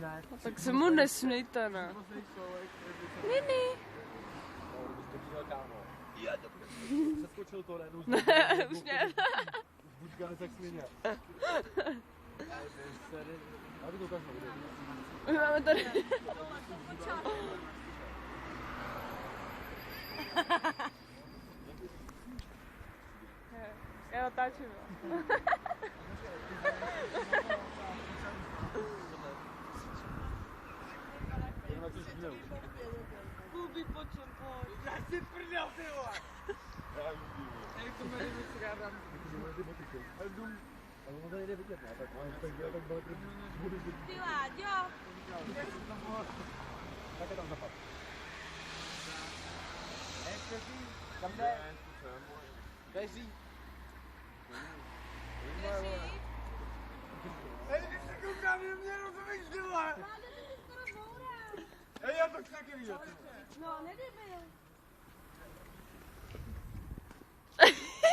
No, tak se mu nesmějte, ne? Nini. Přeskočil to, ne? Už ne. Buďka tak směně. Já bych to ukážu. Už máme tady. Já natáčím, jo. Kubi, počem, pojď. Já si prdel, ty vole! Jak to jmenuje cigára? Ale on tady jde vidět, ne? Tak dělá tak velký. Ty Láďo! Tak je tam zapad. Kam jde? Beží. Hej, když se koukám, že mě rozumíš, ty vole! Láďo, ty jsi skoro boural. Hej, já to chci taky vidět. No, nedebil.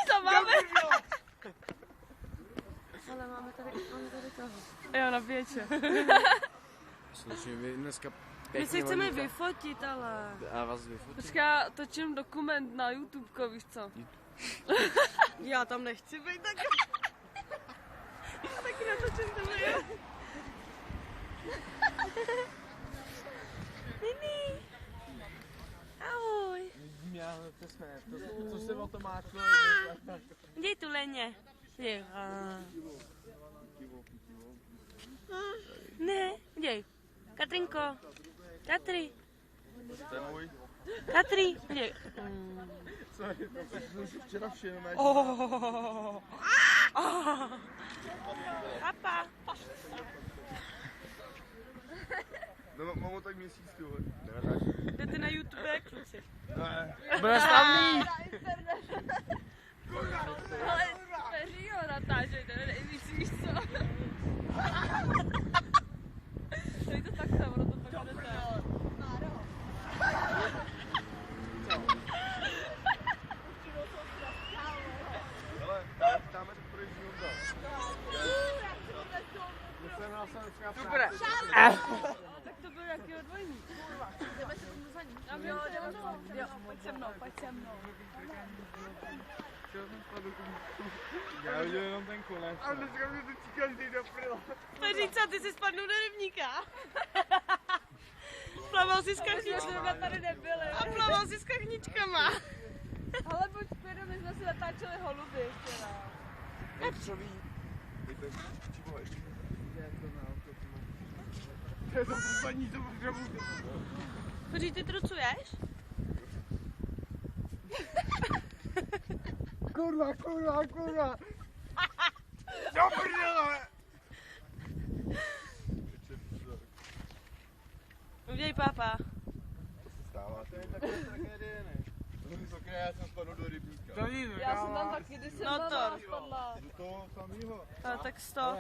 To máme. Ale máme tady toho. Jo, nabíječe. Slušně, vy dneska My si chceme vyfotit, ale... A vás vyfotím? Počkej, já točím dokument na YouTubeko, víš co? Já tam nechci být tak. Já taky natočím to video. Nini. Ahoj. Vidím já, přesně. To, co se o to máš, Děj tu Leně. Děj. Ne, děj. Katrinko. Katri. To je můj. Katri. Děj. Sorry, to jsem si včera všiml. Papa. No, mám ho tak měsíc, ty vole. Jdete na YouTube, jak kluci. Ne. Bude slavný! Ale peří ho natáčejte, nejvíc, víš co? Dej to takhle, ono to pak jdete. Hele, dáme to pro jižní onda. Super. Tak to byl jaký odvojný. Jdeme se tomu za ním. Jo, jdeme to. Jo, pojď se mnou, pojď se mnou. Já viděl jenom ten konec. A dneska mě to číká, že jde pryl. Peří, co, ty jsi spadnul do rybníka? Plaval si s kachničkama. Tady nebyli. A plaval si s kachničkama. Ale pojď zpět, my jsme si natáčeli holuby ještě, no. Vepřový. To je to poslední, co potřebuji. Peří, ty trucuješ? Kurva. Do prdele! Udělej pápa. Stává. To je takové tragédie, ne? Já jsem spadl do rybníka. Já jsem tam taky, když jsem No tam to. spadla. Do toho samýho. Tak 100.